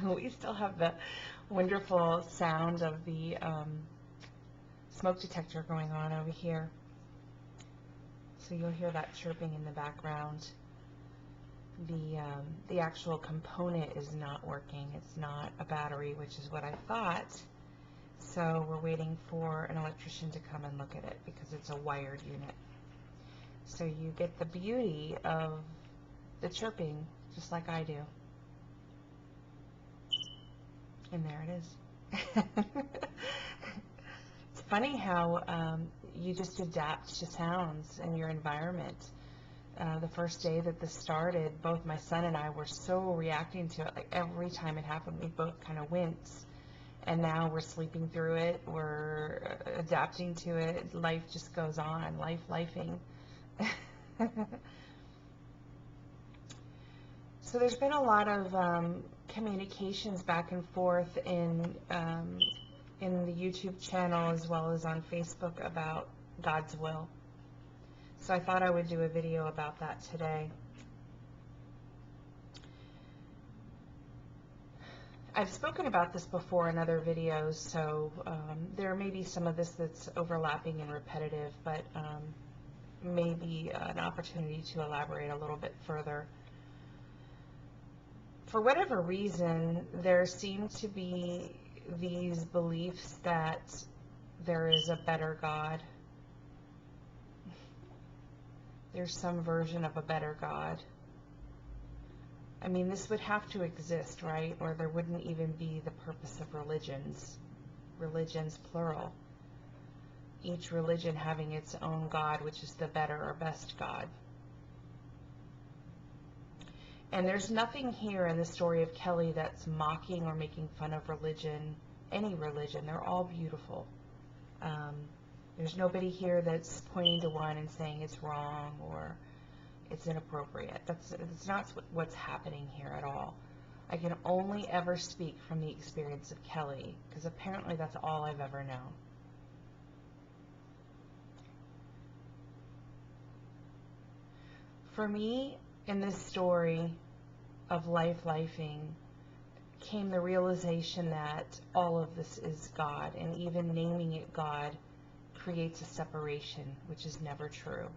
We still have the wonderful sound of the smoke detector going on over here. So you'll hear that chirping in the background. The actual component is not working. It's not a battery, which is what I thought. So we're waiting for an electrician to come and look at it because it's a wired unit. So you get the beauty of the chirping just like I do. And there it is. It's funny how you just adapt to sounds in your environment. The first day that this started, both my son and I were so reacting to it. Like every time it happened, we both kind of winced. And now we're sleeping through it. We're adapting to it. Life just goes on. Lifing. So there's been a lot of communications back and forth in the YouTube channel as well as on Facebook about God's will. So I thought I would do a video about that today. I've spoken about this before in other videos, so there may be some of this that's overlapping and repetitive, but maybe an opportunity to elaborate a little bit further. For whatever reason, there seem to be these beliefs that there is a better God. There's some version of a better God. I mean, this would have to exist, right? Or there wouldn't even be the purpose of religions. Religions, plural. Each religion having its own God, which is the better or best God. And there's nothing here in the story of Kelly that's mocking or making fun of religion, any religion. They're all beautiful. There's nobody here that's pointing to one and saying it's wrong or it's inappropriate. That's not what's happening here at all. I can only ever speak from the experience of Kelly, because apparently that's all I've ever known. For me, in this story of lifing, came the realization that all of this is God, and even naming it God creates a separation, which is never true.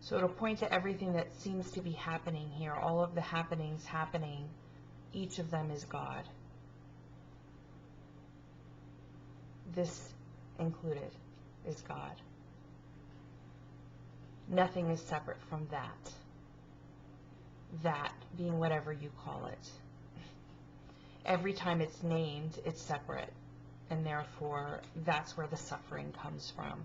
So it'll point to everything that seems to be happening here, all of the happenings happening, each of them is God. This included is God. Nothing is separate from that. That being whatever you call it. Every time it's named, it's separate, and therefore that's where the suffering comes from.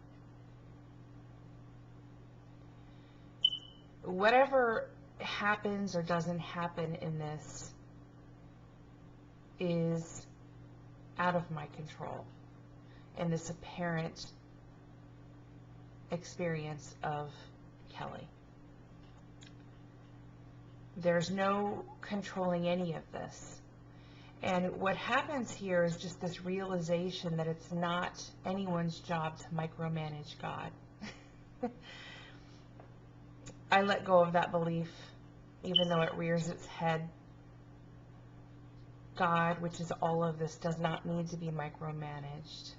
Whatever happens or doesn't happen in this is out of my control in this apparent experience of Kelly. There's no controlling any of this. And what happens here is just this realization that it's not anyone's job to micromanage God. I let go of that belief, even though it rears its head. God, which is all of this, does not need to be micromanaged.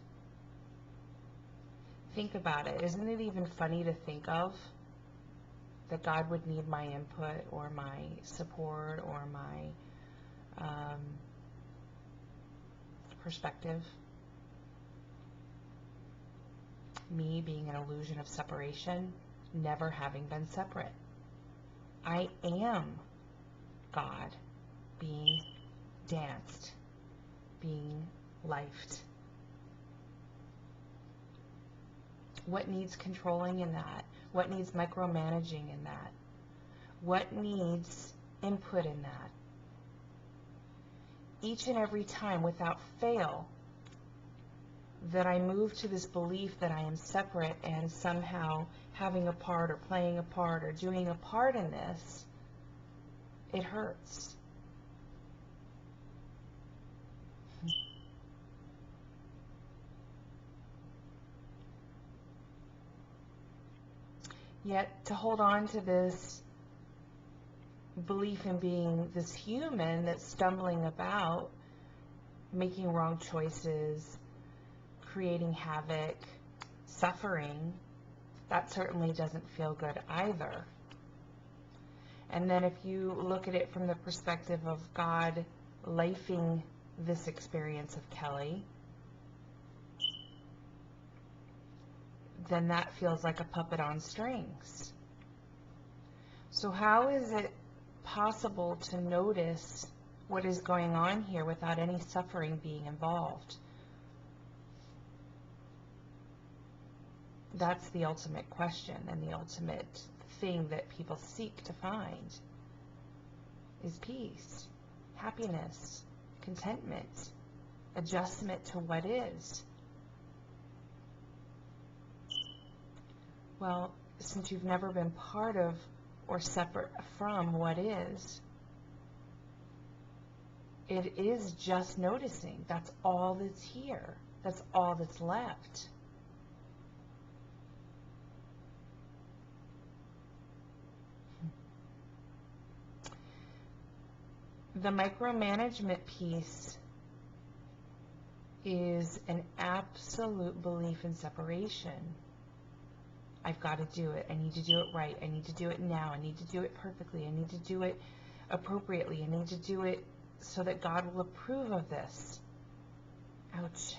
Think about it. Isn't it even funny to think of that God would need my input or my support or my perspective? Me being an illusion of separation, never having been separate. I am God being danced, being lifed. What needs controlling in that? What needs micromanaging in that? What needs input in that? Each and every time, without fail, that I move to this belief that I am separate and somehow having a part or playing a part or doing a part in this, it hurts. Yet to hold on to this belief in being this human that's stumbling about, making wrong choices, creating havoc, suffering, that certainly doesn't feel good either. And then if you look at it from the perspective of God lifing this experience of Kelly, then that feels like a puppet on strings. So how is it possible to notice what is going on here without any suffering being involved? That's the ultimate question, and the ultimate thing that people seek to find is peace, happiness, contentment, adjustment to what is. Well, since you've never been part of or separate from what is, it is just noticing. That's all that's here. That's all that's left. The micromanagement piece is an absolute belief in separation. I've got to do it. I need to do it right. I need to do it now. I need to do it perfectly. I need to do it appropriately. I need to do it so that God will approve of this. Ouch.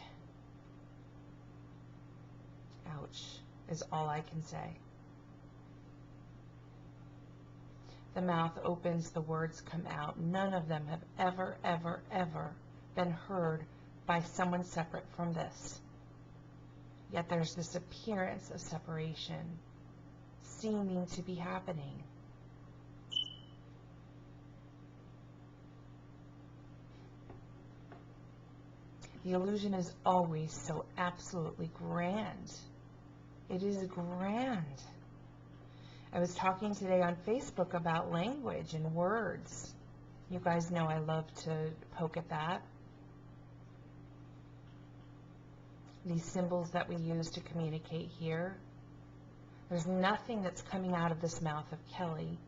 Ouch is all I can say. The mouth opens, the words come out. None of them have ever, ever, ever been heard by someone separate from this. Yet there's this appearance of separation seeming to be happening. The illusion is always so absolutely grand. It is grand. I was talking today on Facebook about language and words. You guys know I love to poke at that. These symbols that we use to communicate here. There's nothing that's coming out of this mouth of Kelly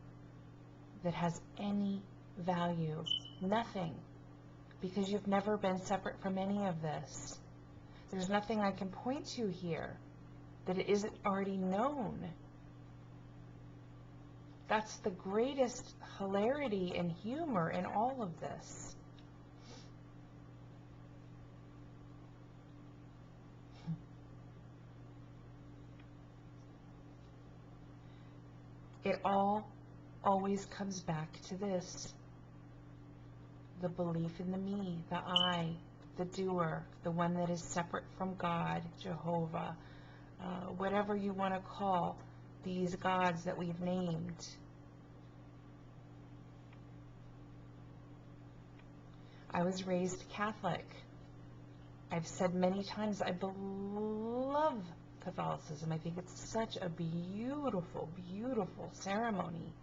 that has any value. Nothing. Because you've never been separate from any of this. There's nothing I can point to here that it isn't already known. That's the greatest hilarity and humor in all of this. It all always comes back to this. The belief in the me, the I, the doer, the one that is separate from God, Jehovah, whatever you want to call these gods that we've named. I was raised Catholic. I've said many times I love Catholicism. I think it's such a beautiful, beautiful ceremony.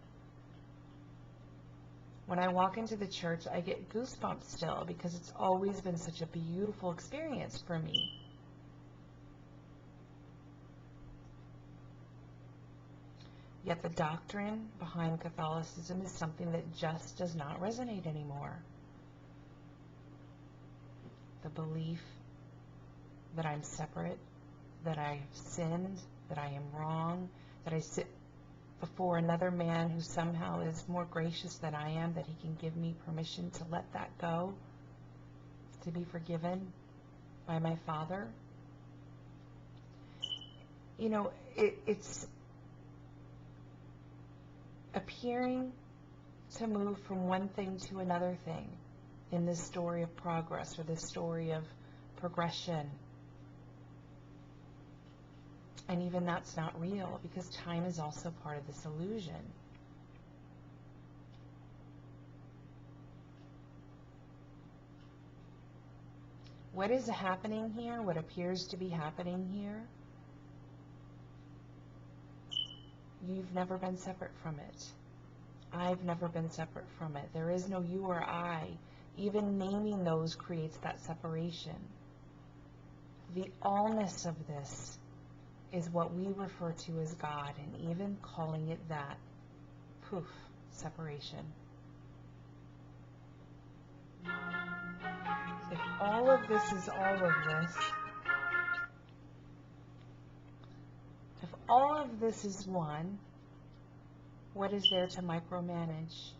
When I walk into the church, I get goosebumps still because it's always been such a beautiful experience for me. Yet the doctrine behind Catholicism is something that just does not resonate anymore. The belief that I'm separate, that I've sinned, that I am wrong, that I sit before another man who somehow is more gracious than I am, that he can give me permission to let that go, to be forgiven by my Father. You know, it's appearing to move from one thing to another thing in this story of progress or this story of progression. And even that's not real because time is also part of this illusion. What is happening here, what appears to be happening here, you've never been separate from it. I've never been separate from it. There is no you or I. Even naming those creates that separation. The allness of this is what we refer to as God, and even calling it that, poof, separation. If all of this is all of this, if all of this is one, what is there to micromanage?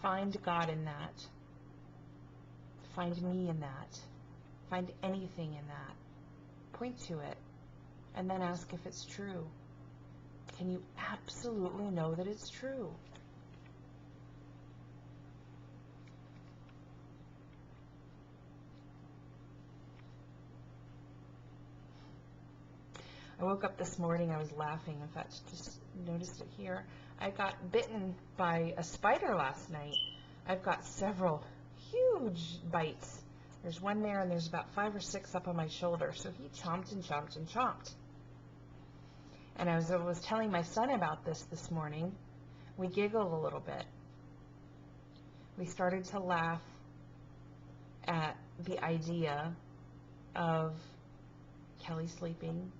Find God in that. Find me in that. Find anything in that. Point to it. And then ask if it's true. Can you absolutely know that it's true? I woke up this morning, I was laughing. In fact, just noticed it here. I got bitten by a spider last night. I've got several huge bites. There's one there, and there's about 5 or 6 up on my shoulder. So he chomped and chomped and chomped. And I was telling my son about this morning. We giggled a little bit. We started to laugh at the idea of Kelly sleeping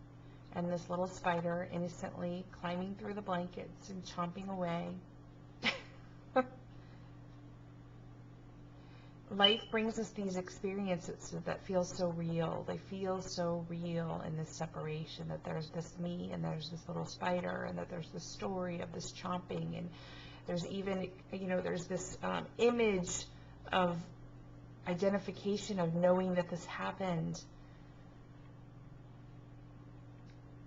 and this little spider innocently climbing through the blankets and chomping away. Life brings us these experiences that feel so real. They feel so real in this separation, that there's this me and there's this little spider, and that there's this story of this chomping, and there's even, there's this image of identification of knowing that this happened.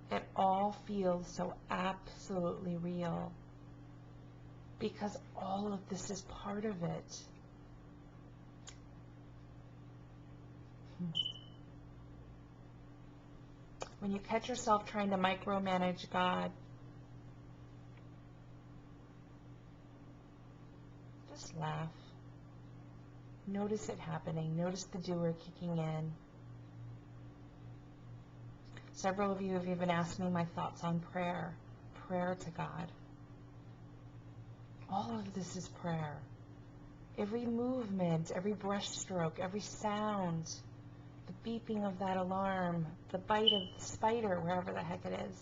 It all feels so absolutely real because all of this is part of it. When you catch yourself trying to micromanage God, just laugh. Notice it happening. Notice the doer kicking in. Several of you have even asked me my thoughts on prayer. Prayer to God. All of this is prayer. Every movement, every brushstroke, every sound, the beeping of that alarm, the bite of the spider, wherever the heck it is,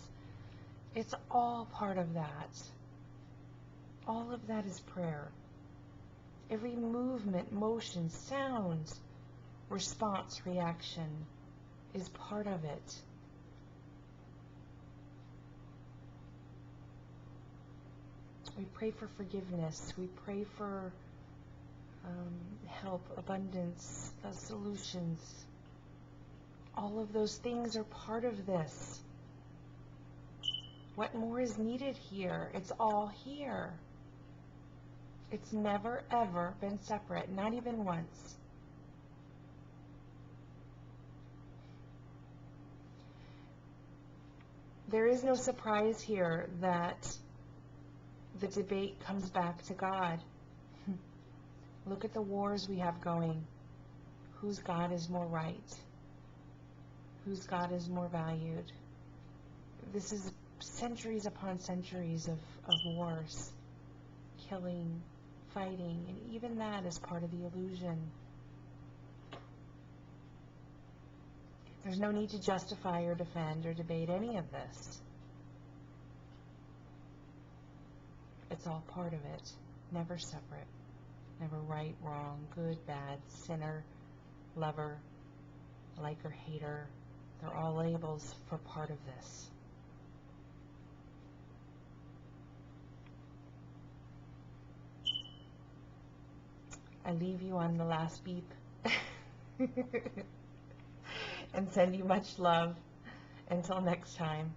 it's all part of that. All of that is prayer. Every movement, motion, sound, response, reaction is part of it. We pray for forgiveness. We pray for help, abundance, solutions. All of those things are part of this. What more is needed here? It's all here. It's never, ever been separate, not even once. There is no surprise here that the debate comes back to God. Look at the wars we have going. Whose God is more right? Whose God is more valued? This is centuries upon centuries of wars, killing, fighting, and even that is part of the illusion. There's no need to justify or defend or debate any of this. It's all part of it, never separate, never right, wrong, good, bad, sinner, lover, liker, hater. They're all labels for part of this. I leave you on the last beep and send you much love. Until next time.